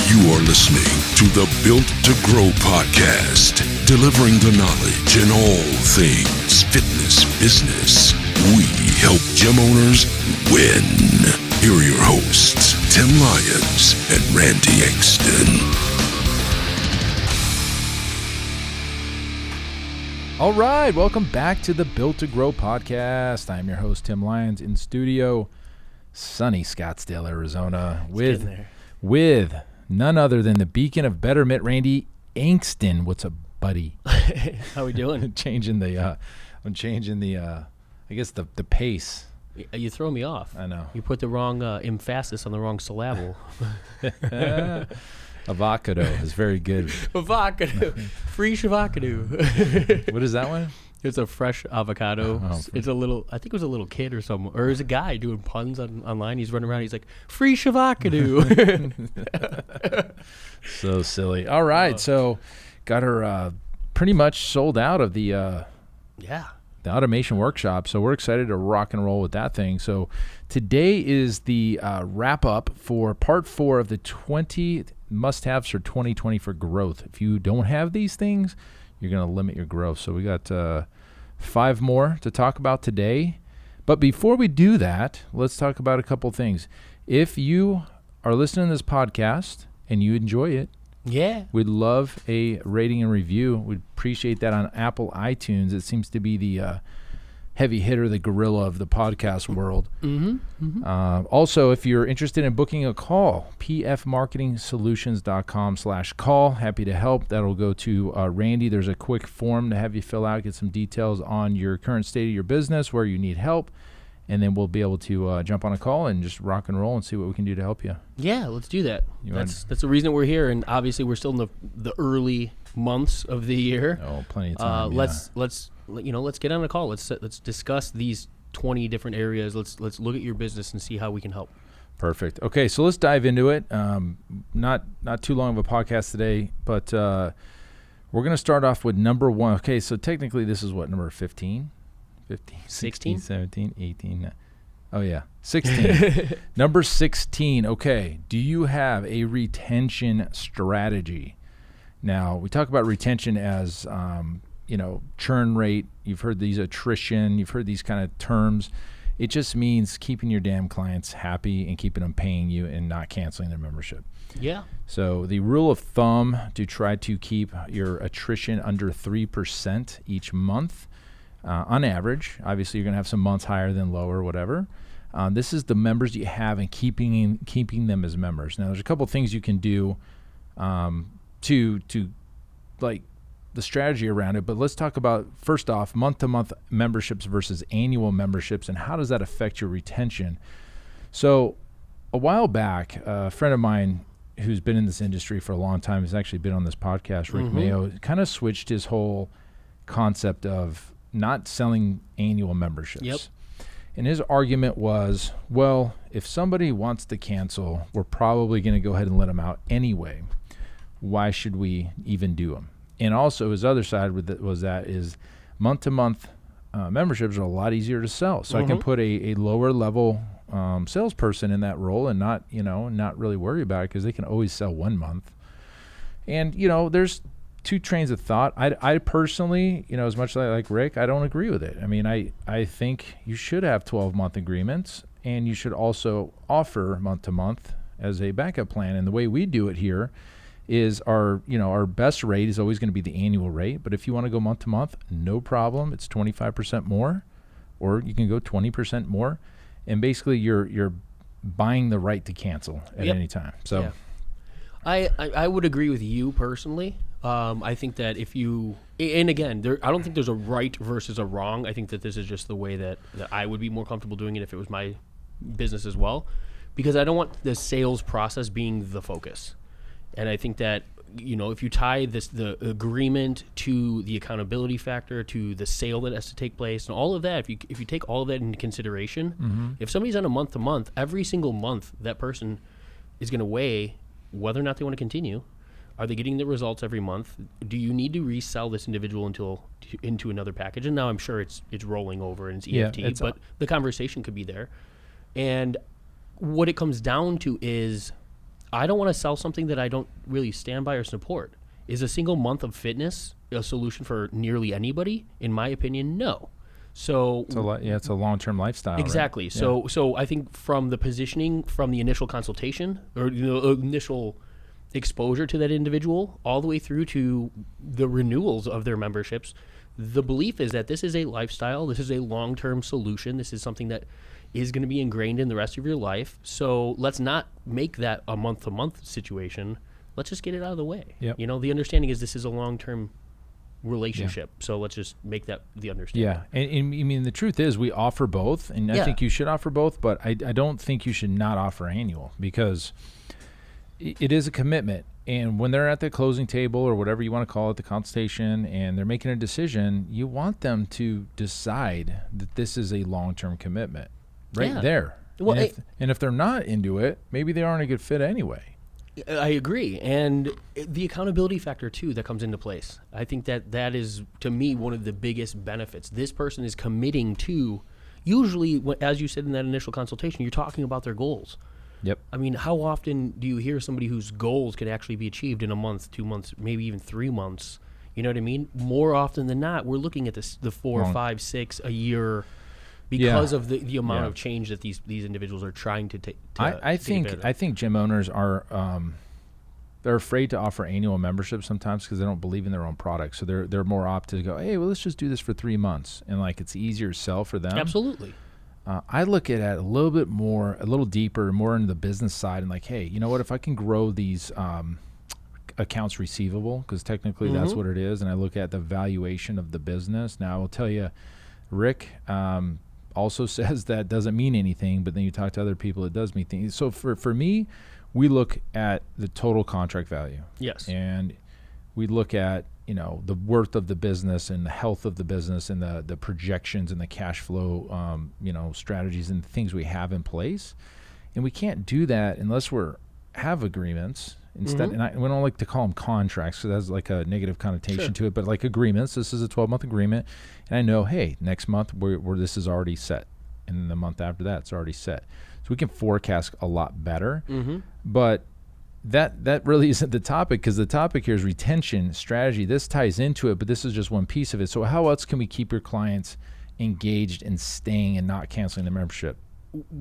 You are listening to the Built to Grow podcast, delivering the knowledge in all things fitness business. We help gym owners win. Here are your hosts, Tim Lyons and Randy Engston. All right, welcome back to the Built to Grow podcast. I'm your host, Tim Lyons, in studio, sunny Scottsdale, Arizona, with none other than the beacon of betterment, Randy Engston. What's up, buddy? How we doing? I'm changing the I guess the pace. You throw me off. I know. You put the wrong emphasis on the wrong syllable. Avocado is very good. Avocado. Free shavocado. What is that one? It's a fresh avocado. Oh, It's a little, I think it was a little kid or something, or it was a guy doing puns online. He's running around. He's like, free shavocado. So silly. All right. So got her pretty much sold out of the automation workshop. So we're excited to rock and roll with that thing. So today is the wrap up for part 4 of the 20 must-haves for 2020 for growth. If you don't have these things, you're going to limit your growth. So we got 5 more to talk about today. But before we do that, let's talk about a couple things. If you are listening to this podcast and you enjoy it, we'd love a rating and review. We'd appreciate that on Apple iTunes. It seems to be the heavy hitter, the gorilla of the podcast world. Also, if you're interested in booking a call, pfmarketingsolutions.com/call. Happy to help. That'll go to Randy. There's a quick form to have you fill out, get some details on your current state of your business, where you need help, and then we'll be able to jump on a call and just rock and roll and see what we can do to help you. Yeah, let's do that. That's the reason we're here, and obviously we're still in the early months of the year. Oh, plenty of time. Let's get on a call. Let's discuss these 20 different areas. Let's look at your business and see how we can help. Perfect. Okay, so let's dive into it. Not too long of a podcast today, but we're going to start off with number 1. Okay, so technically this is what, number 15? 16, 17, 18. Oh, yeah, 16. Number 16. Okay, do you have a retention strategy? Now, we talk about retention as, churn rate. You've heard these attrition. You've heard these kind of terms. It just means keeping your damn clients happy and keeping them paying you and not canceling their membership. Yeah. So the rule of thumb to try to keep your attrition under 3% each month. On average, obviously you're going to have some months higher than lower, whatever. This is the members you have and keeping them as members. Now, there's a couple things you can do to like the strategy around it, but let's talk about, first off, month-to-month memberships versus annual memberships, and how does that affect your retention? So a while back, a friend of mine who's been in this industry for a long time, has actually been on this podcast, Rick Mayo, kind of switched his whole concept of not selling annual memberships. Yep. And his argument was, well, if somebody wants to cancel, we're probably going to go ahead and let them out anyway. Why should we even do them? And also his other side was that month-to-month memberships are a lot easier to sell. So I can put a lower level salesperson in that role and not really worry about it, because they can always sell 1 month. And, there's 2 trains of thought. I personally, as much as I like Rick, I don't agree with it. I mean, I think you should have 12-month agreements, and you should also offer month-to-month as a backup plan. And the way we do it here is our best rate is always going to be the annual rate. But if you want to go month-to-month, no problem. It's 25% more, or you can go 20% more. And basically you're buying the right to cancel at any time. So yeah. I would agree with you personally. I think that if you, and again, I don't think there's a right versus a wrong. I think that this is just the way that I would be more comfortable doing it if it was my business as well, because I don't want the sales process being the focus. And I think that, if you tie the agreement to the accountability factor, to the sale that has to take place, and all of that, if you take all of that into consideration, if somebody's on a month-to-month, every single month that person is going to weigh whether or not they want to continue. Are they getting the results every month? Do you need to resell this individual into another package? And now I'm sure it's rolling over and it's EFT, but the conversation could be there. And what it comes down to is, I don't want to sell something that I don't really stand by or support. Is a single month of fitness a solution for nearly anybody? In my opinion, no. So it's a long-term lifestyle. Exactly. Right? So I think from the positioning, from the initial consultation or initial exposure to that individual, all the way through to the renewals of their memberships, the belief is that this is a lifestyle. This is a long-term solution. This is something that is going to be ingrained in the rest of your life. So let's not make that a month-to-month situation. Let's just get it out of the way. Yep. The understanding is this is a long-term relationship. So let's just make that the understanding. Yeah. And I mean, the truth is we offer both, and I think you should offer both, but I don't think you should not offer annual, because it is a commitment. And when they're at the closing table or whatever you want to call it, the consultation, and they're making a decision, you want them to decide that this is a long-term commitment there. Well, and if they're not into it, maybe they aren't a good fit anyway. I agree. And the accountability factor, too, that comes into place. I think that is, to me, one of the biggest benefits. This person is committing to, usually, as you said in that initial consultation, you're talking about their goals. Yep. I mean, how often do you hear somebody whose goals can actually be achieved in a month, 2 months, maybe even 3 months? You know what I mean? More often than not, we're looking at the 4, 5, 6 a year because of the amount of change that these individuals are trying to take. I think gym owners are they're afraid to offer annual memberships sometimes because they don't believe in their own product. So they're more apt to go, hey, well, let's just do this for 3 months, and like it's easier to sell for them. Absolutely. I look at it a little bit more, a little deeper, more into the business side, and like, hey, you know what? If I can grow these accounts receivable, because technically that's what it is, and I look at the valuation of the business. Now, I will tell you, Rick also says that doesn't mean anything, but then you talk to other people, it does mean things. So for me, we look at the total contract value. Yes. And we look at, the worth of the business and the health of the business and the projections and the cash flow, strategies and things we have in place. And we can't do that unless have agreements. Instead, and we don't like to call them contracts, because that's like a negative connotation to it, but like agreements. This is a 12-month agreement, and I know, hey, next month where this is already set, and then the month after that it's already set, so we can forecast a lot better. But that really isn't the topic, because the topic here is retention strategy. This ties into it, but this is just one piece of it. So how else can we keep your clients engaged and staying and not canceling the membership?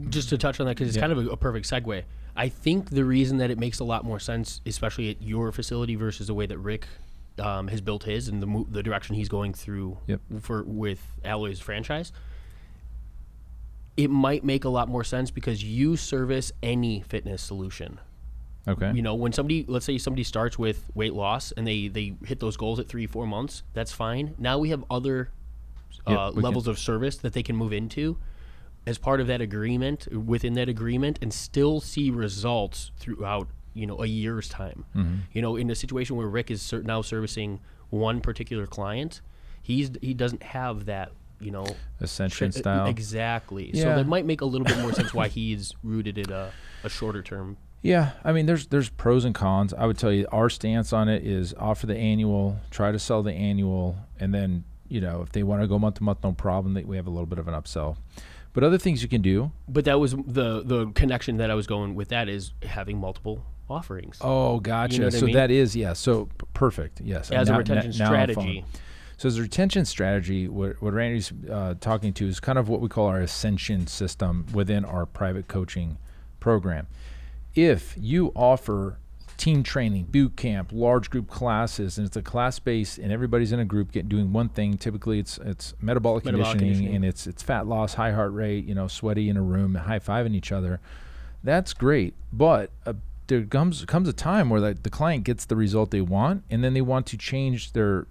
Just to touch on that, because it's kind of a perfect segue. I think the reason that it makes a lot more sense, especially at your facility versus the way that Rick has built his and the direction he's going through with Alloy's franchise, it might make a lot more sense because you service any fitness solution. Okay. When let's say somebody starts with weight loss and they hit those goals at 3-4 months, that's fine. Now we have other levels of service that they can move into as part of that agreement, within that agreement, and still see results throughout, a year's time. In a situation where Rick is now servicing one particular client, he doesn't have that, ascension style. Exactly. So that might make a little bit more sense why he's rooted at a shorter term. Yeah, I mean, there's pros and cons. I would tell you our stance on it is offer the annual, try to sell the annual, and then, if they want to go month to month, no problem. We have a little bit of an upsell. But other things you can do. But that was the connection that I was going with. That is having multiple offerings. Oh, gotcha. You know what I so mean? that is, so perfect. Yes. As a retention strategy. So as a retention strategy, what Randy's talking to is kind of what we call our ascension system within our private coaching program. If you offer team training, boot camp, large group classes, and it's a class base, and everybody's in a group doing one thing. Typically, it's metabolic conditioning, and it's fat loss, high heart rate, sweaty in a room, high fiving each other. That's great, but there comes a time where the client gets the result they want, and then they want to change their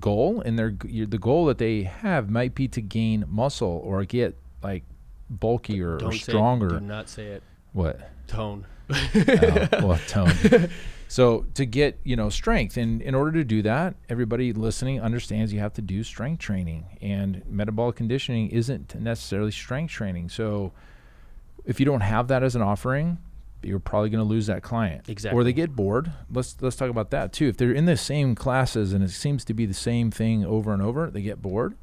goal, and the goal that they have might be to gain muscle or get like bulkier or stronger. Do not say it. What? Tone. Tone. So to get, strength, and in order to do that, everybody listening understands you have to do strength training, and metabolic conditioning isn't necessarily strength training. So if you don't have that as an offering, you're probably going to lose that client. Exactly. Or they get bored. Let's talk about that too. If they're in the same classes and it seems to be the same thing over and over, they get bored.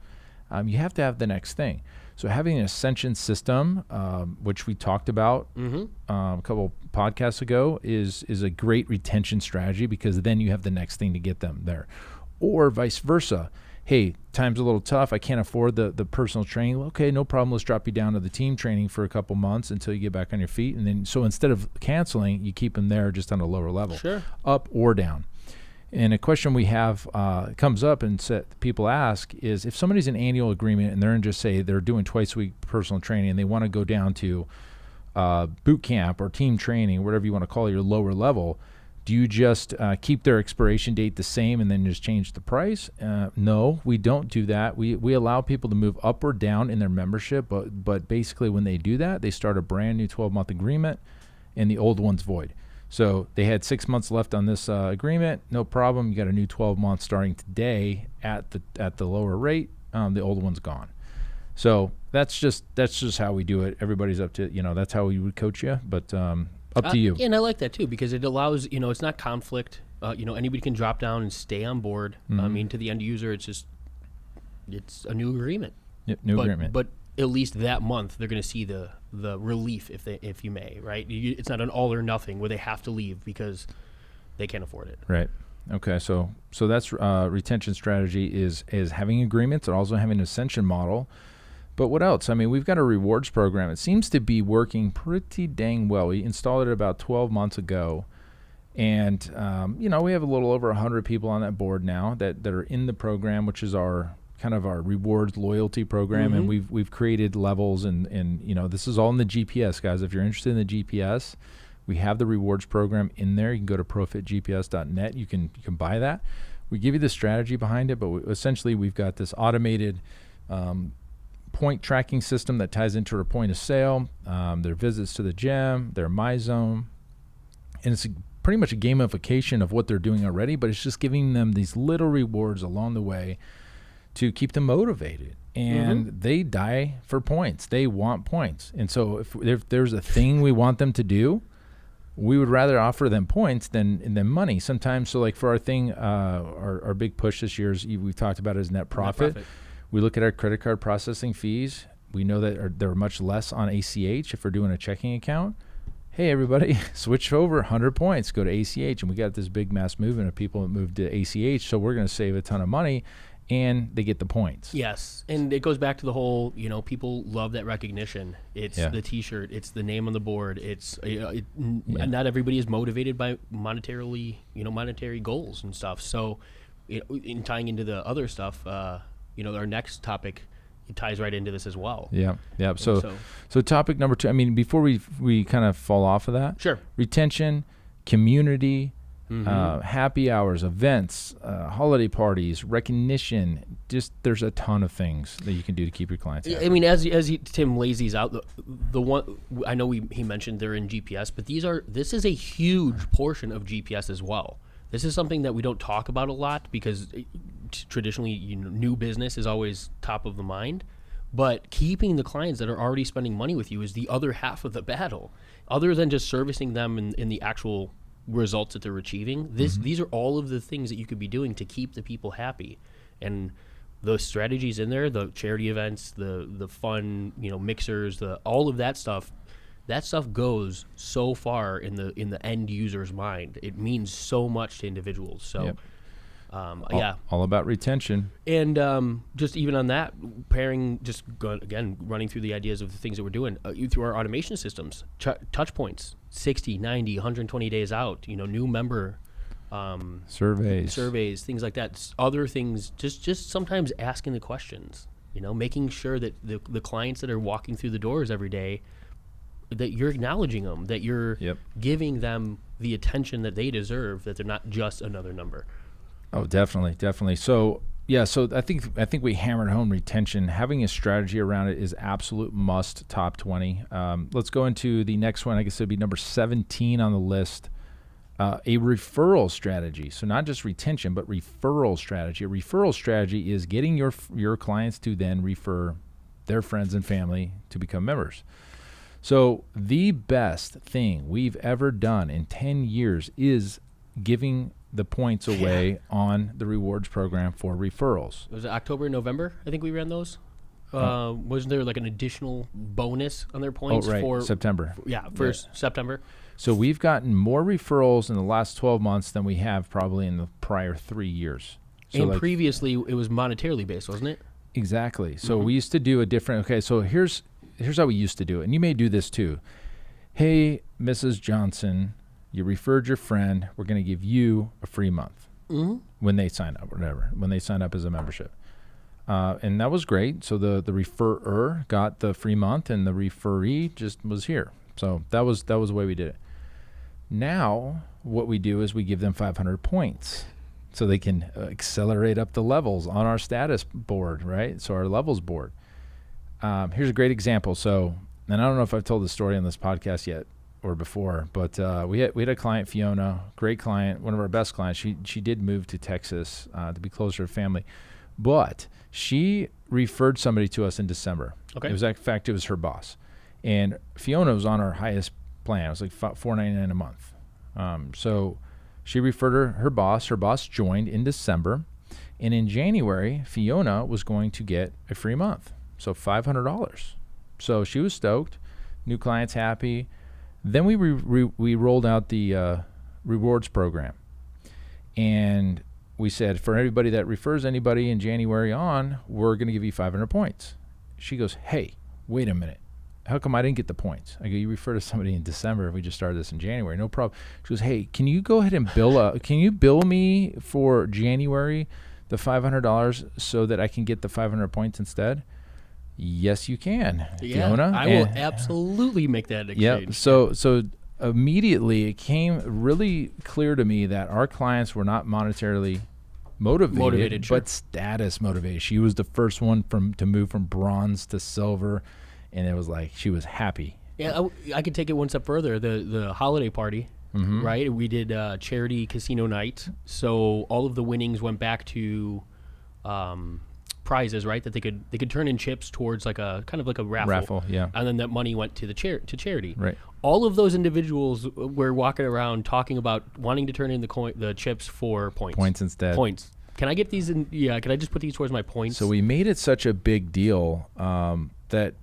you have to have the next thing. So having an ascension system, which we talked about a couple podcasts ago, is a great retention strategy, because then you have the next thing to get them there. Or vice versa. Hey, time's a little tough. I can't afford the personal training. Okay, no problem. Let's drop you down to the team training for a couple months until you get back on your feet. And then, so instead of canceling, you keep them there just on a lower level, up or down. And a question we have comes up and people ask is, if somebody's an annual agreement and they're in, just say they're doing twice a week personal training, and they want to go down to boot camp or team training, whatever you want to call it, your lower level, do you just keep their expiration date the same and then just change the price? No, we don't do that. We allow people to move up or down in their membership, but basically when they do that, they start a brand new 12-month agreement and the old one's void. So they had 6 months left on this agreement, no problem. You got a new 12 months starting today at the lower rate. The old one's gone. So that's just how we do it. Everybody's up to, that's how we would coach you, but up to you. And I like that too, because it allows, it's not conflict. Anybody can drop down and stay on board. I mean, to the end user, it's a new agreement. Yep, new agreement. But at least that month, they're going to see the relief, if you may, right? It's not an all or nothing where they have to leave because they can't afford it. Right. Okay. So that's retention strategy is having agreements and also having an ascension model. But what else? I mean, we've got a rewards program. It seems to be working pretty dang well. We installed it about 12 months ago. And, we have a little over 100 people on that board now that are in the program, which is our kind of our rewards loyalty program. And we've created levels and this is all in the GPS, guys. If you're interested in the GPS, we have the rewards program in there. You can go to profitgps.net. You can buy that. We give you the strategy behind it, but essentially we've got this automated point tracking system that ties into our point of sale, their visits to the gym, their My Zone. And it's pretty much a gamification of what they're doing already, but it's just giving them these little rewards along the way to keep them motivated. And they die for points. They want points. And so if there's a thing we want them to do, we would rather offer them points than money sometimes. So like for our thing, our big push this year is, we've talked about it as net profit. We look at our credit card processing fees. We know that they're much less on ACH if we're doing a checking account. Hey, everybody, switch over 100 points, go to ACH. And we got this big mass movement of people that moved to ACH. So we're going to save a ton of money, and they get the points. Yes. And it goes back to the whole, people love that recognition. It's the T-shirt. It's the name on the board. It's not everybody is motivated by monetary goals and stuff. So in tying into the other stuff, our next topic, it ties right into this as well. Yeah. So topic number 2, I mean, before we kind of fall off of that. Sure. Retention, community, happy hours, events, holiday parties, recognition. Just there's a ton of things that you can do to keep your clients happy. I mean, as Tim lays these out, the one I know he mentioned they're in GPS, but this is a huge portion of GPS as well. This is something that we don't talk about a lot because traditionally, new business is always top of the mind. But keeping the clients that are already spending money with you is the other half of the battle. Other than just servicing them in the actual results that they're achieving, these are all of the things that you could be doing to keep the people happy. And the strategies in there, the charity events, the fun, mixers, all of that stuff. That stuff goes so far in the end user's mind. It means so much to individuals. So, all about retention. And just even on that, running through the ideas of the things that we're doing through our automation systems, touch points, 60, 90, 120 days out. New member surveys, things like that. Other things, just sometimes asking the questions. Making sure that the clients that are walking through the doors every day, that you're acknowledging them, that you're giving them the attention that they deserve, that they're not just another number. Oh, definitely. So I think we hammered home retention. Having a strategy around it is absolute must. Top 20. Let's go into the next one. I guess it'd be number 17 on the list. A referral strategy. So not just retention, but referral strategy. A referral strategy is getting your clients to then refer their friends and family to become members. So the best thing we've ever done in 10 years is giving the points away on the rewards program for referrals. Was it October, November? I think we ran those. Wasn't there like an additional bonus on their points for September? September. So we've gotten more referrals in the last 12 months than we have probably in the prior 3 years. So and previously it was monetarily based, wasn't it? Exactly. So we used to do a different, so here's how we used to do it. And you may do this too. Hey, Mrs. Johnson, you referred your friend. We're going to give you a free month when they sign up, when they sign up as a membership. And that was great. So the referrer got the free month and the referee just was here. So that was the way we did it. Now what we do is we give them 500 points so they can accelerate up the levels on our status board, right? So our levels board. Here's a great example. So, and I don't know if I've told this story on this podcast yet or before, but we had a client, Fiona, great client, one of our best clients. She did move to Texas to be closer to family, but she referred somebody to us in December. Okay. It was, in fact, it was her boss. And Fiona was on our highest plan. It was like $4.99 a month. So she referred her boss. Her boss joined in December. And in January, Fiona was going to get a free month. So $500. So she was stoked. New clients happy. Then we rolled out the rewards program. And we said, for everybody that refers anybody in January on, we're going to give you 500 points. She goes, hey, wait a minute. How come I didn't get the points? I go, you refer to somebody in December. We just started this in January. No problem. She goes, hey, can you go ahead and bill me for January the $500 so that I can get the 500 points instead? Yes, you can, Fiona. I will absolutely make that exchange. Yeah. So immediately it came really clear to me that our clients were not monetarily motivated, sure. but status motivated. She was the first one to move from bronze to silver, and it was like she was happy. Yeah, I could take it one step further. The holiday party, right? We did charity casino night, so all of the winnings went back to prizes, right? That they could turn in chips towards like a kind of like a raffle. Yeah. And then that money went to the charity. Right. All of those individuals were walking around talking about wanting to turn in the chips for points. Points instead. Points. Can I get these in? Yeah. Can I just put these towards my points? So we made it such a big deal that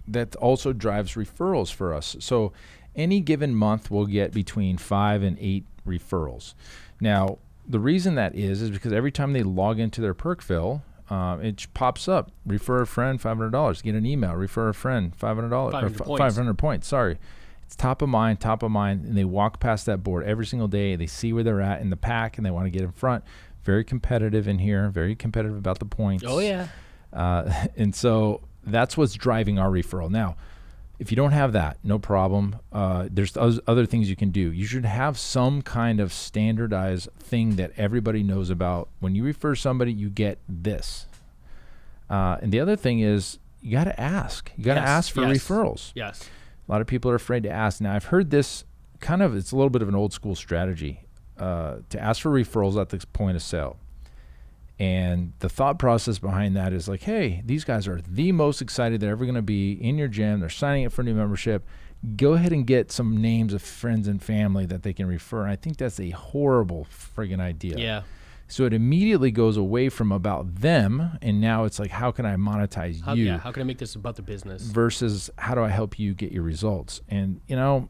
that also drives referrals for us. So any given month we'll get between 5 and 8 referrals. Now the reason that is because every time they log into their Perkville, it pops up, refer a friend, $500. Get an email, refer a friend, $500. 500 points. Sorry. It's top of mind, and they walk past that board every single day. They see where they're at in the pack, and they want to get in front. Very competitive in here, very competitive about the points. Oh, yeah. And so that's what's driving our referral. Now, if you don't have that, no problem. There's other things you can do. You should have some kind of standardized thing that everybody knows about. When you refer somebody, you get this. And the other thing is you got to ask. You got to ask for referrals. Yes. A lot of people are afraid to ask. Now, I've heard this it's a little bit of an old school strategy to ask for referrals at the point of sale. And the thought process behind that is like, hey, these guys are the most excited they're ever going to be in your gym. They're signing up for a new membership. Go ahead and get some names of friends and family that they can refer. And I think that's a horrible friggin' idea. Yeah. So it immediately goes away from about them, and now it's like, how can I monetize you? Yeah, how can I make this about the business? Versus, how do I help you get your results? And,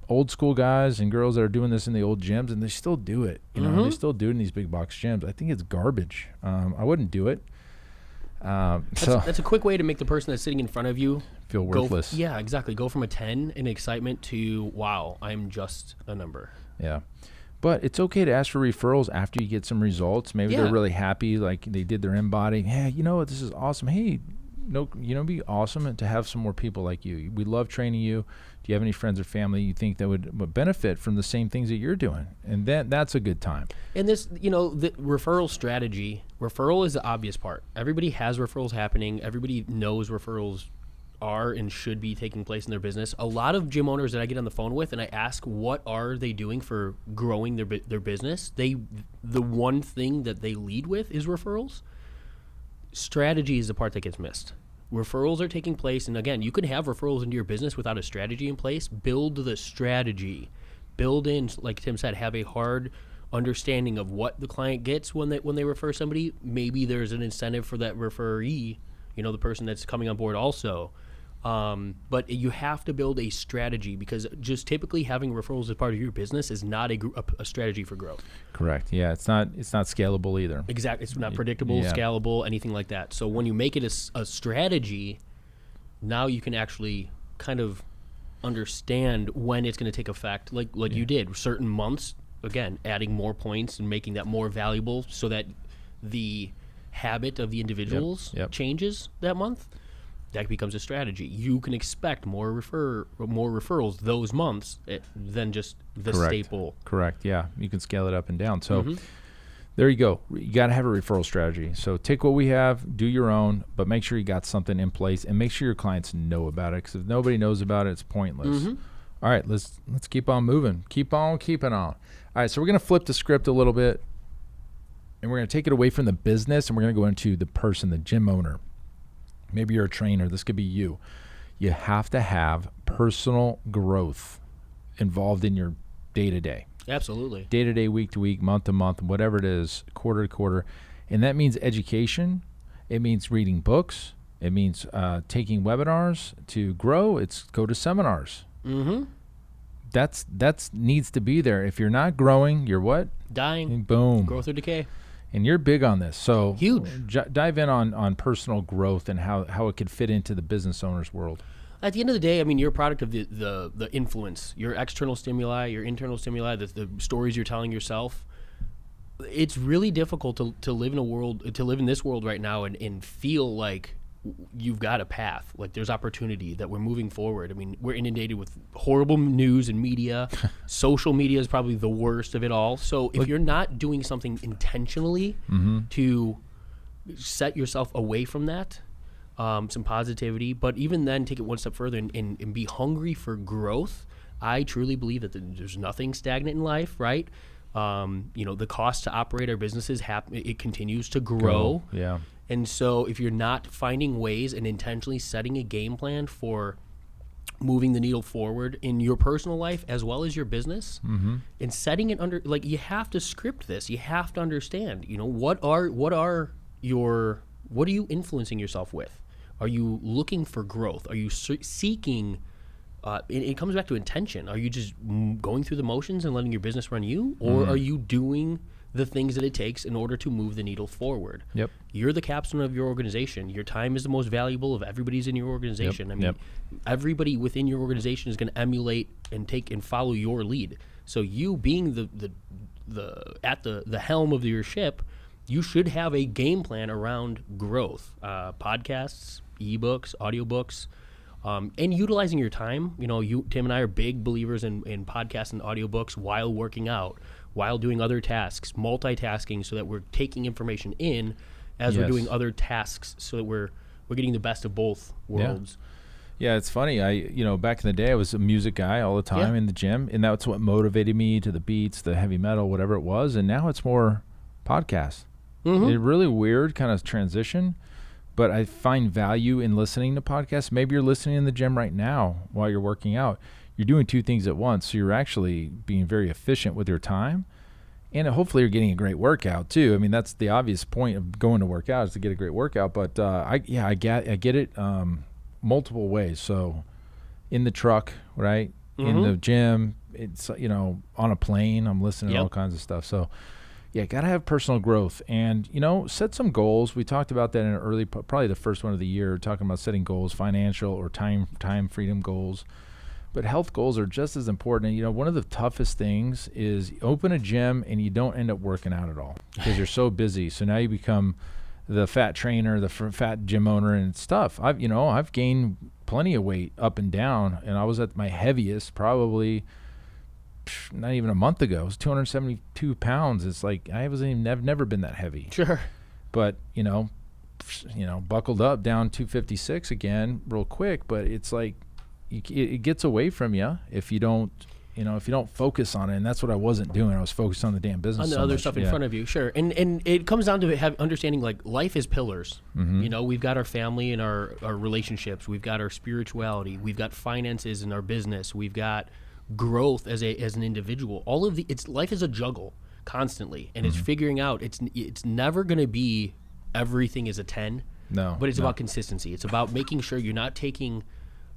old school guys and girls that are doing this in the old gyms, and they still do it. They still do it in these big box gyms. I think it's garbage. I wouldn't do it. That's a quick way to make the person that's sitting in front of you feel worthless. Yeah, exactly. Go from a 10 in excitement to, wow, I'm just a number. Yeah. But it's okay to ask for referrals after you get some results. Maybe they're really happy, like they did their embody. Yeah, you know what? This is awesome. Hey, be awesome to have some more people like you. We love training you. Do you have any friends or family you think that would benefit from the same things that you're doing? And that's a good time. And this, the referral strategy, referral is the obvious part. Everybody has referrals happening. Everybody knows referrals are and should be taking place in their business. A lot of gym owners that I get on the phone with and I ask what are they doing for growing their business, the one thing that they lead with is referrals. Strategy is the part that gets missed. Referrals are taking place, and again, you can have referrals into your business without a strategy in place. Build the strategy. Build in, like Tim said, have a hard understanding of what the client gets when they refer somebody. Maybe there's an incentive for that referee, the person that's coming on board also. But you have to build a strategy, because just typically having referrals as part of your business is not a strategy for growth. Correct. Yeah, it's not scalable either. Exactly. It's not predictable, scalable, anything like that. So when you make it a strategy, now you can actually kind of understand when it's going to take effect, like you did. Certain months, again, adding more points and making that more valuable so that the habit of the individuals changes that month. That becomes a strategy. You can expect more referrals those months than just the staple. Correct. Yeah, you can scale it up and down. So there you go. You got to have a referral strategy. So take what we have, do your own, but make sure you got something in place, and make sure your clients know about it. Because if nobody knows about it, it's pointless. All right, let's keep on moving. Keep on keeping on. All right, so we're gonna flip the script a little bit, and we're gonna take it away from the business, and we're gonna go into the person, the gym owner. Maybe you're a trainer. This could be you. You have to have personal growth involved in your day-to-day. Absolutely. Day-to-day, week-to-week, month-to-month, whatever it is, quarter-to-quarter. And that means education. It means reading books. It means taking webinars to grow. It's go to seminars. That's needs to be there. If you're not growing, you're what? Dying. Boom. Growth or decay. And you're big on this. So huge. Dive in on personal growth and how it could fit into the business owner's world. At the end of the day, I mean, you're a product of the influence, your external stimuli, your internal stimuli, the stories you're telling yourself. It's really difficult to live in this world right now and feel like you've got a path, like there's opportunity, that we're moving forward. I mean, we're inundated with horrible news and media. Social media is probably the worst of it all. So if you're not doing something intentionally to set yourself away from that, some positivity, but even then take it one step further and be hungry for growth. I truly believe that there's nothing stagnant in life, right? The cost to operate our businesses, it continues to grow. Yeah. And so if you're not finding ways and intentionally setting a game plan for moving the needle forward in your personal life as well as your business, and setting it under, like, you have to script this. You have to understand, what are you influencing yourself with? Are you looking for growth? Are you seeking, it comes back to intention. Are you just going through the motions and letting your business run you? Or are you doing the things that it takes in order to move the needle forward? Yep. You're the capstone of your organization. Your time is the most valuable of everybody's in your organization. Yep. I mean, everybody within your organization is going to emulate and take and follow your lead. So you being the helm of your ship, you should have a game plan around growth, podcasts, ebooks, audiobooks, and utilizing your time. Tim and I are big believers in podcasts and audiobooks while working out, while doing other tasks, multitasking, so that we're taking information in as we're doing other tasks, so that we're getting the best of both worlds. Yeah, it's funny. Back in the day, I was a music guy all the time in the gym, and that's what motivated me to the beats, the heavy metal, whatever it was. And now it's more podcasts. It's really weird kind of transition, but I find value in listening to podcasts. Maybe you're listening in the gym right now while you're working out. You're doing two things at once, so you're actually being very efficient with your time, and hopefully you're getting a great workout too. I mean, that's the obvious point of going to work out, is to get a great workout. But I get it multiple ways. So in the truck, right, in the gym, it's on a plane, I'm listening to all kinds of stuff. So yeah, gotta have personal growth, and set some goals. We talked about that in an early, probably the first one of the year, talking about setting goals, financial or time freedom goals. But health goals are just as important. And, one of the toughest things is open a gym and you don't end up working out at all because you're so busy. So now you become the fat trainer, the fat gym owner and stuff. I've gained plenty of weight up and down, and I was at my heaviest probably not even a month ago. It was 272 pounds. It's like I've never been that heavy. Sure. But, buckled up down 256 again real quick, but it's like, it gets away from you if you don't focus on it, and that's what I wasn't doing. I was focused on the damn business, on the other stuff in front of you. Sure, and it comes down to understanding, like, life is pillars. We've got our family and our relationships. We've got our spirituality. We've got finances in our business. We've got growth as an individual. Life is a juggle. constantly, and it's figuring out it's never going to be everything is a 10. No, but it's about consistency. It's about making sure you're not taking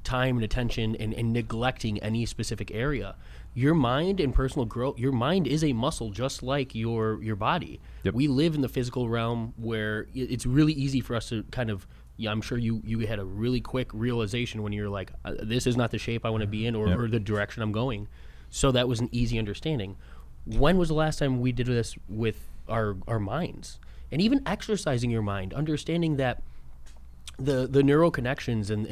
time and attention and neglecting any specific area. Your mind and personal growth, your mind is a muscle just like your body. Yep. We live in the physical realm where it's really easy for us to kind of, I'm sure you had a really quick realization when you're like, this is not the shape I want to be in or the direction I'm going. So that was an easy understanding. When was the last time we did this with our minds? And even exercising your mind, understanding that the neural connections and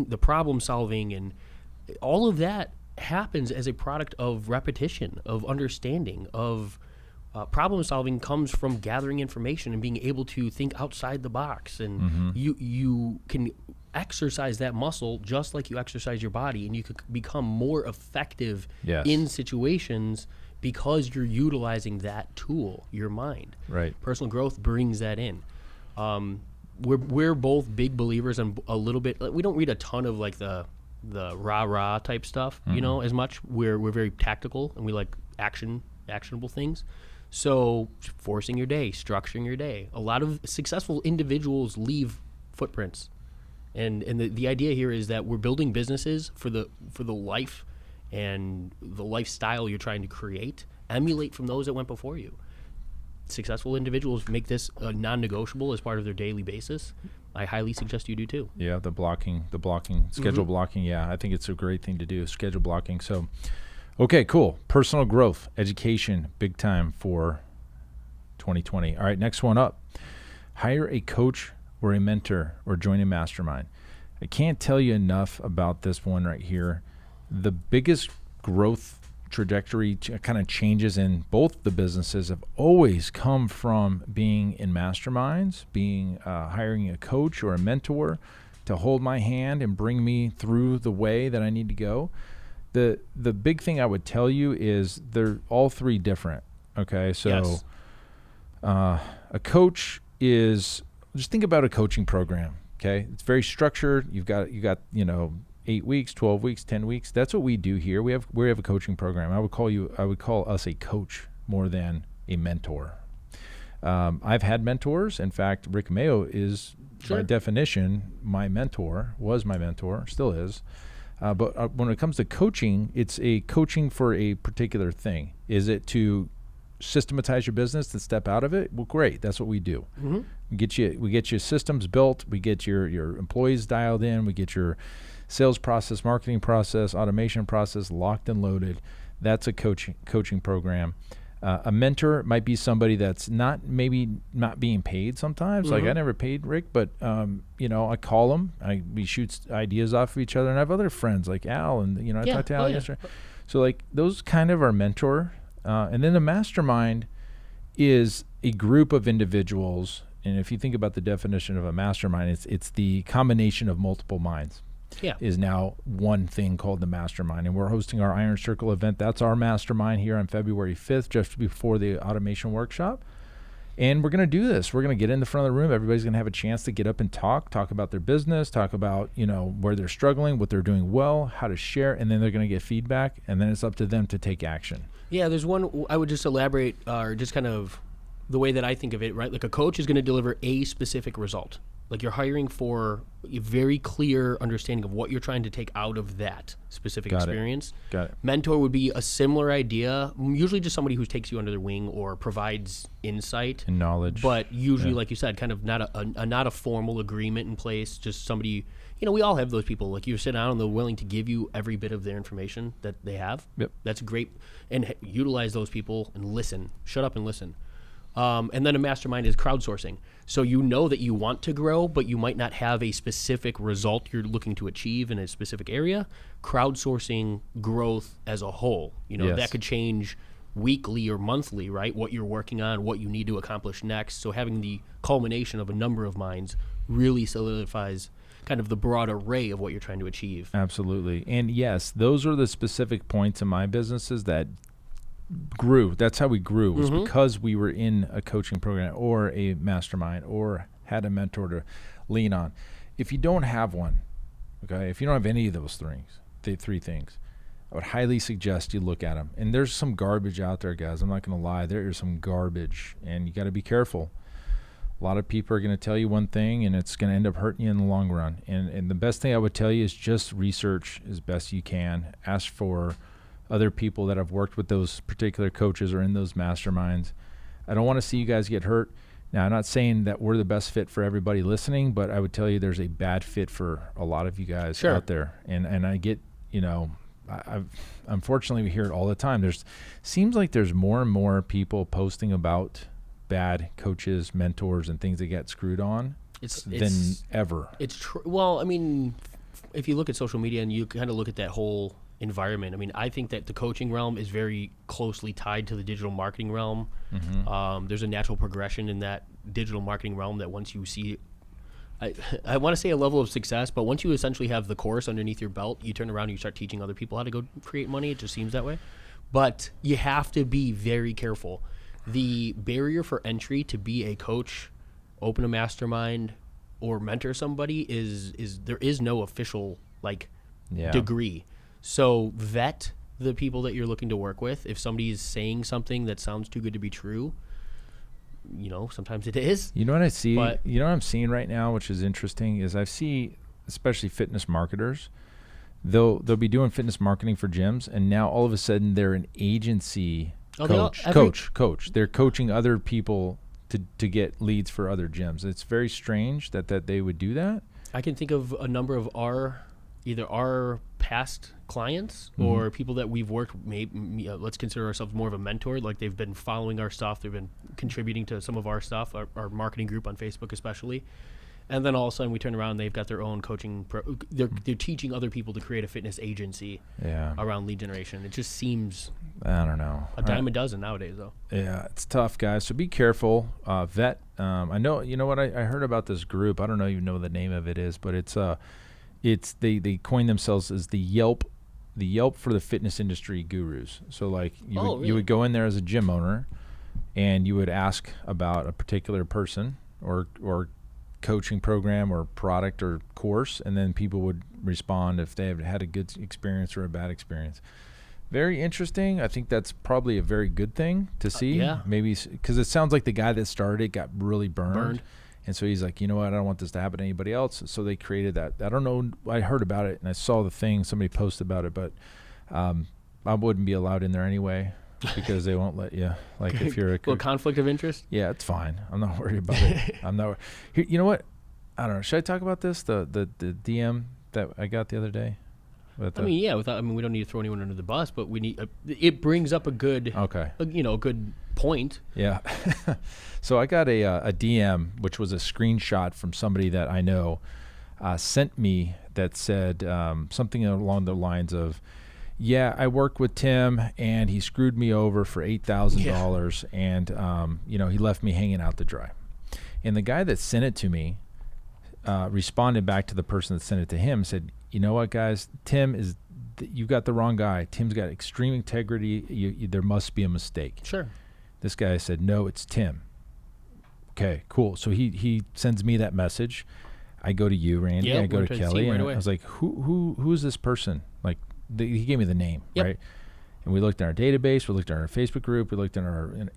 the problem solving and all of that happens as a product of repetition, of understanding, of problem solving comes from gathering information and being able to think outside the box. And you can exercise that muscle just like you exercise your body, and you could become more effective in situations because you're utilizing that tool, your mind. Right. Personal growth brings that in. We're both big believers in a little bit. We don't read a ton of like the rah-rah type stuff, you know, as much. We're very tactical, and we like actionable things. So forcing your day, structuring your day. A lot of successful individuals leave footprints. And the idea here is that we're building businesses for the life and the lifestyle you're trying to create. Emulate from those that went before you. Successful individuals make this non-negotiable as part of their daily basis. I highly suggest you do too. Yeah, the blocking, schedule blocking. Yeah, I think it's a great thing to do, schedule blocking. So, okay, cool. Personal growth, education, big time for 2020. All right, next one up. Hire a coach or a mentor or join a mastermind. I can't tell you enough about this one right here. The biggest growth trajectory kind of changes in both the businesses have always come from being in masterminds, hiring a coach or a mentor to hold my hand and bring me through the way that I need to go. The big thing I would tell you is they're all three different. Okay, so a coach is, just think about a coaching program. Okay, it's very structured. You've got 8 weeks, 12 weeks, 10 weeks. That's what we do here. We have a coaching program. I would call us a coach more than a mentor. I've had mentors. In fact, Rick Mayo is, by definition, my mentor, was my mentor, still is. But when it comes to coaching, it's a coaching for a particular thing. Is it to systematize your business and step out of it? Well, great. That's what we do. Mm-hmm. We get you systems built. We get your employees dialed in. We get your sales process, marketing process, automation process locked and loaded. That's a coaching program. A mentor might be somebody that's maybe not being paid sometimes. Like I never paid Rick, but I call him. We shoot ideas off of each other, and I have other friends like Al, and I talked to Al yesterday. So like those kind of are mentor. And then the mastermind is a group of individuals. And if you think about the definition of a mastermind, it's the combination of multiple minds. Is now one thing called the mastermind. And we're hosting our Iron Circle event. That's our mastermind here on February 5th, just before the automation workshop. And we're going to do this. We're going to get in the front of the room. Everybody's going to have a chance to get up and talk about their business, talk about, where they're struggling, what they're doing well, how to share, and then they're going to get feedback, and then it's up to them to take action. Yeah, there's one I would just elaborate, or just kind of the way that I think of it, right? Like a coach is going to deliver a specific result. Like you're hiring for a very clear understanding of what you're trying to take out of that specific experience. Got it. Mentor would be a similar idea, usually just somebody who takes you under their wing or provides insight and knowledge. But usually, like you said, kind of not a formal agreement in place, just somebody, we all have those people. Like you sit down and they're willing to give you every bit of their information that they have. Yep. That's great. And utilize those people and listen. Shut up and listen. And then a mastermind is crowdsourcing. So that you want to grow, but you might not have a specific result you're looking to achieve in a specific area. Crowdsourcing growth as a whole. That could change weekly or monthly, right? What you're working on, what you need to accomplish next. So having the culmination of a number of minds really solidifies kind of the broad array of what you're trying to achieve. Absolutely. And yes, those are the specific points in my businesses that grew. That's how we grew, was because we were in a coaching program or a mastermind or had a mentor to lean on. If you don't have one, okay, if you don't have any of those three things, I would highly suggest you look at them. And there's some garbage out there, guys. I'm not going to lie. There is some garbage, and you got to be careful. A lot of people are going to tell you one thing, and it's going to end up hurting you in the long run. And the best thing I would tell you is just research as best you can. Ask for other people that have worked with those particular coaches or in those masterminds. I don't want to see you guys get hurt. Now, I'm not saying that we're the best fit for everybody listening, but I would tell you there's a bad fit for a lot of you guys out there. And I get, I've unfortunately we hear it all the time. Seems like there's more and more people posting about bad coaches, mentors, and things that get screwed on than ever. It's true. Well, I mean, if you look at social media and you kind of look at that whole environment, I mean, I think that the coaching realm is very closely tied to the digital marketing realm. Mm-hmm. There's a natural progression in that digital marketing realm that once you see, I want to say a level of success, but once you essentially have the course underneath your belt, you turn around and you start teaching other people how to go create money. It just seems that way. But you have to be very careful. The barrier for entry to be a coach, open a mastermind, or mentor somebody is there is no official degree. So vet the people that you're looking to work with. If somebody is saying something that sounds too good to be true, sometimes it is. You know what I see? What I'm seeing right now, which is interesting, is I see especially fitness marketers. They'll be doing fitness marketing for gyms, and now all of a sudden they're an agency coach. They're coaching other people to get leads for other gyms. It's very strange that they would do that. I can think of a number of either our past clients or people that we've worked, let's consider ourselves more of a mentor. Like they've been following our stuff. They've been contributing to some of our stuff, our marketing group on Facebook especially. And then all of a sudden we turn around and they've got their own coaching. They're teaching other people to create a fitness agency around lead generation. It just seems, I don't know, a dime a dozen nowadays though. Yeah, it's tough, guys. So be careful. Vet. I know, you know what, I heard about this group. I don't know even know what the name of it is, but they coined themselves as the Yelp for the fitness industry gurus. So like you would go in there as a gym owner and you would ask about a particular person or coaching program or product or course, and then people would respond if they have had a good experience or a bad experience. Very interesting. I think that's probably a very good thing to see. Maybe because it sounds like the guy that started it got really burned. And so he's like, you know what, I don't want this to happen to anybody else. So they created that. I don't know. I heard about it and I saw the thing. Somebody posted about it, but I wouldn't be allowed in there anyway because they won't let you. Like if you're a little conflict of interest. Yeah, it's fine. I'm not worried about it. I'm not. You know what? I don't know. Should I talk about this? The DM that I got the other day. We don't need to throw anyone under the bus, but we need. It brings up a good. Okay. A good point. Yeah. So I got a DM, which was a screenshot from somebody that I know, sent me that said something along the lines of, "Yeah, I work with Tim, and he screwed me over for $8,000, and he left me hanging out to dry." And the guy that sent it to me responded back to the person that sent it to him and said, "You know what, guys? You got the wrong guy. Tim's got extreme integrity. There must be a mistake." Sure. This guy said, "No, it's Tim." Okay, cool. So he sends me that message. I go to you, Randy. I go to Kelly, and I was like, "Who is this person?" Like, he gave me the name, right? And we looked at our database. We looked at our Facebook group. We looked at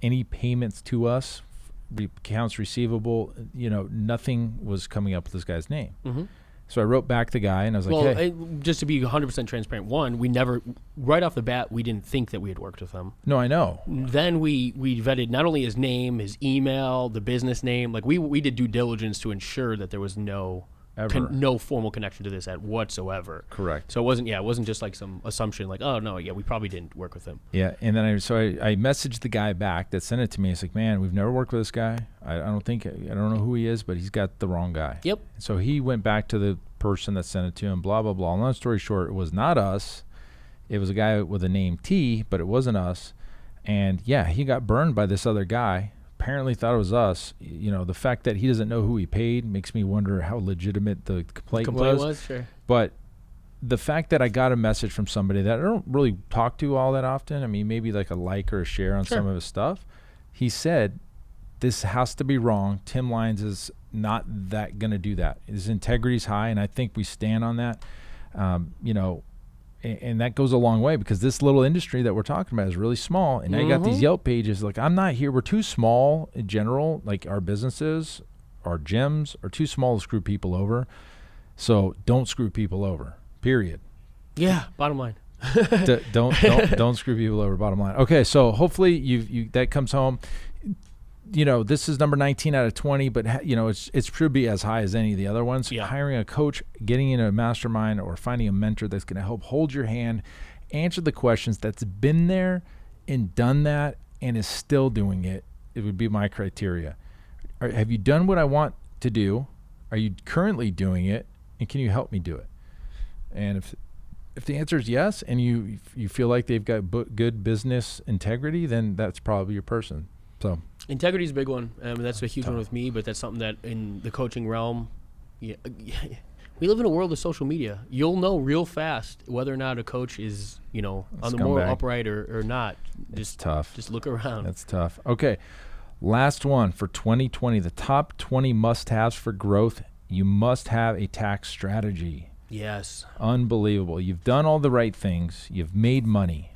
any payments to us, accounts receivable. Nothing was coming up with this guy's name. Mm-hmm. So I wrote back the guy, and I was like, "Hey." Just to be 100% transparent, we never, right off the bat, we didn't think that we had worked with him. No, I know. Then we vetted not only his name, his email, the business name. Like we did due diligence to ensure that there was no formal connection to this whatsoever. Correct. So it wasn't just like some assumption like, oh no, we probably didn't work with him. Yeah, and then I messaged the guy back that sent it to me. It's like, "Man, we've never worked with this guy. I don't know who he is, but he's got the wrong guy." Yep. So he went back to the person that sent it to him, blah blah blah. Long story short, it was not us. It was a guy with a name T, but it wasn't us. And he got burned by this other guy. Apparently thought it was us. The fact that he doesn't know who he paid makes me wonder how legitimate the complaint was. Sure. But the fact that I got a message from somebody that I don't really talk to all that often, I mean, maybe like a like or a share on some of his stuff, he said, "This has to be wrong. Tim Lyons is not that going to do that. His integrity is high, and I think we stand on that." And that goes a long way, because this little industry that we're talking about is really small. And now you got these Yelp pages. Like, I'm not here. We're too small in general. Like, our businesses, our gyms are too small to screw people over. So don't screw people over, period. Yeah, bottom line. Don't screw people over, bottom line. Okay, so hopefully you that comes home. This is number 19 out of 20, but it's should be as high as any of the other ones. Yeah. Hiring a coach, getting in a mastermind, or finding a mentor that's going to help hold your hand, answer the questions, that's been there and done that and is still doing it. It would be my criteria. Have you done what I want to do? Are you currently doing it? And can you help me do it? And if the answer is yes, and you feel like they've got good business integrity, then that's probably your person. So integrity is a big one. That's a huge one with me, but that's something that in the coaching realm, we live in a world of social media. You'll know real fast whether or not a coach is, on the moral upright or not. It's tough. Just look around. That's tough. Okay. Last one for 2020, the top 20 must-haves for growth. You must have a tax strategy. Yes. Unbelievable. You've done all the right things. You've made money.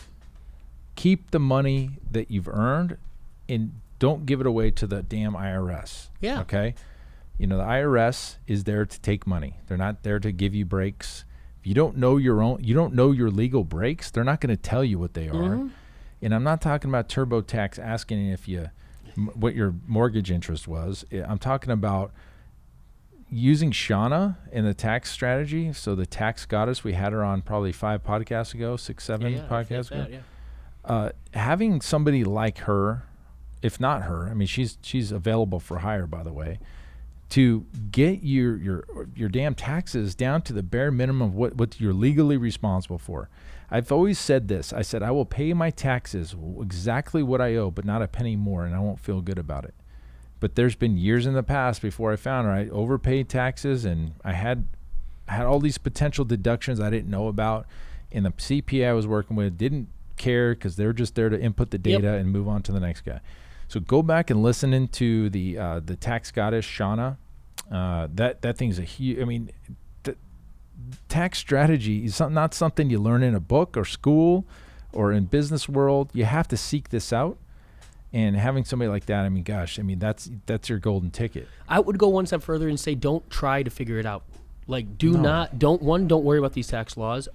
Keep the money that you've earned and don't give it away to the damn IRS. Yeah. Okay? The IRS is there to take money. They're not there to give you breaks. If you don't know your legal breaks, they're not going to tell you what they are. Mm-hmm. And I'm not talking about TurboTax asking what your mortgage interest was. I'm talking about using Shauna in the tax strategy. So the tax goddess, we had her on probably 5 podcasts ago, 6, 7 podcasts ago. Having somebody like her, if not her, I mean, she's available for hire, by the way, to get your damn taxes down to the bare minimum of what you're legally responsible for. I've always said this. I said, I will pay my taxes exactly what I owe, but not a penny more, and I won't feel good about it. But there's been years in the past before I found her, I overpaid taxes, and I had all these potential deductions I didn't know about, and the CPA I was working with didn't care because they're just there to input the data and move on to the next guy. So go back and listen into the tax goddess, Shauna. That thing's a huge, I mean, tax strategy is not something you learn in a book or school or in business world. You have to seek this out. And having somebody like that, I mean, gosh, I mean, that's your golden ticket. I would go one step further and say, don't try to figure it out. Like, don't worry about these tax laws.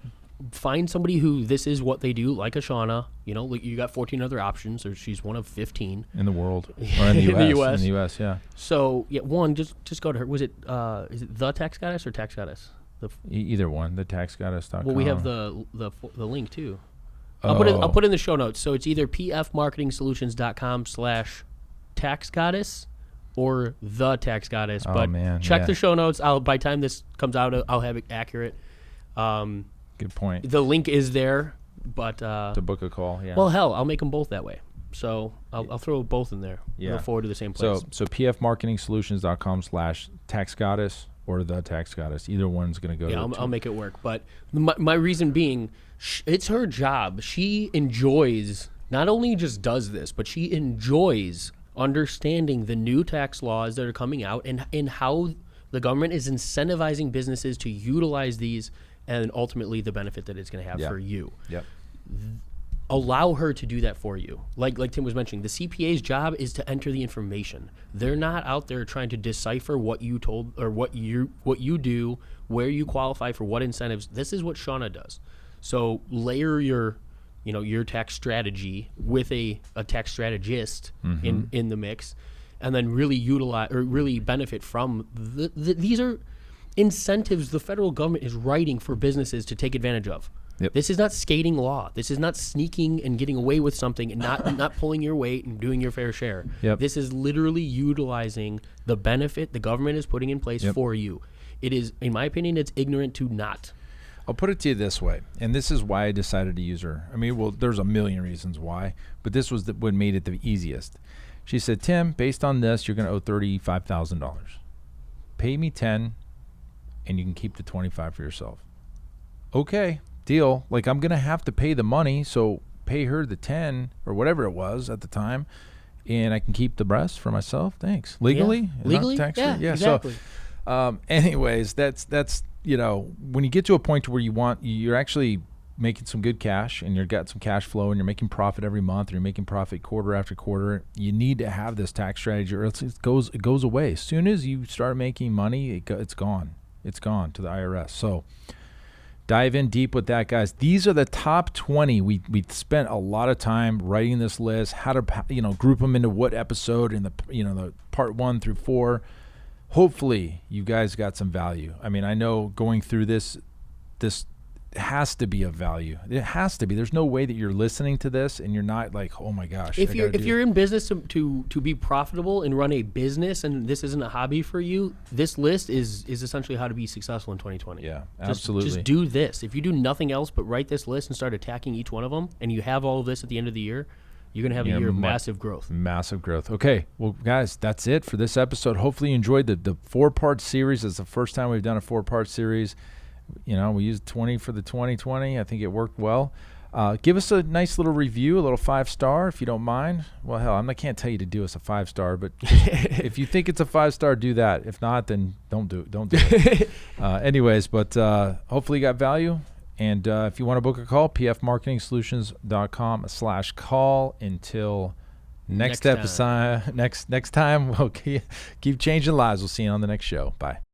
Find somebody who this is what they do, like a Shauna. You got 14 other options, or she's one of 15 in the world, or in the U.S. In the U.S., yeah. So just go to her. Was it is it the tax goddess or tax goddess? Either one, the taxgoddess.com. Well, we have the link too. I'll put in the show notes. So it's either pfmarketingsolutions.com/taxgoddess or the tax goddess. But check the show notes. By the time this comes out, I'll have it accurate. Good point. The link is there, but to book a call. Yeah. Well, hell, I'll make them both that way. So I'll throw both in there. Yeah. Look forward to the same place. So pfmarketingsolutions.com/taxgoddess or the tax goddess. Either one's going to go. Yeah, I'll make it work. But my reason being, it's her job. She enjoys, not only just does this, but she enjoys understanding the new tax laws that are coming out and how the government is incentivizing businesses to utilize these, and ultimately the benefit that it's going to have for you. Yep. Allow her to do that for you. Like Tim was mentioning, the CPA's job is to enter the information. They're not out there trying to decipher what you told or what you do, where you qualify for what incentives. This is what Shauna does. So layer your tax strategy with a tax strategist in the mix, and then really utilize or really benefit from these are incentives the federal government is writing for businesses to take advantage of. Yep. This is not skating law. This is not sneaking and getting away with something and not pulling your weight and doing your fair share. Yep. This is literally utilizing the benefit the government is putting in place for you. It is, in my opinion, it's ignorant to not. I'll put it to you this way, and this is why I decided to use her. I mean, well, there's a million reasons why, but this was what made it the easiest. She said, Tim, based on this, you're going to owe $35,000. Pay me $10,000, and you can keep the $25,000 for yourself. Okay. Deal. Like, I'm gonna have to pay the money, so pay her the 10 or whatever it was at the time, and I can keep the rest for myself. Thanks. Legally, yeah, exactly. So anyways, that's when you get to a point where you're actually making some good cash and you've got some cash flow and you're making profit every month, or you're making profit quarter after quarter, you need to have this tax strategy, or else it goes away. As soon as you start making money, it's gone. It's gone to the IRS. So dive in deep with that, guys. These are the top 20. We spent a lot of time writing this list, how to group them into what episode in the part 1 through 4. Hopefully you guys got some value. I mean, I know going through this has to be of value. It has to be. There's no way that you're listening to this and you're not like, oh my gosh. If you're in business to be profitable and run a business, and this isn't a hobby for you, this list is essentially how to be successful in 2020. Yeah, absolutely. Just do this. If you do nothing else but write this list and start attacking each one of them, and you have all of this at the end of the year, you're going to have a year of massive growth. Massive growth. Okay. Well, guys, that's it for this episode. Hopefully you enjoyed the 4-part series. It's the first time we've done a 4-part series. We used 20 for the 2020. I think it worked well. Give us a nice little review, a little 5-star if you don't mind. Well, hell, I can't tell you to do us a 5-star, but if you think it's a 5-star, do that. If not, then don't do it. Anyways, but hopefully you got value. And if you want to book a call, pfmarketingsolutions.com/call. Until next episode, next time, we'll keep changing lives. We'll see you on the next show. Bye.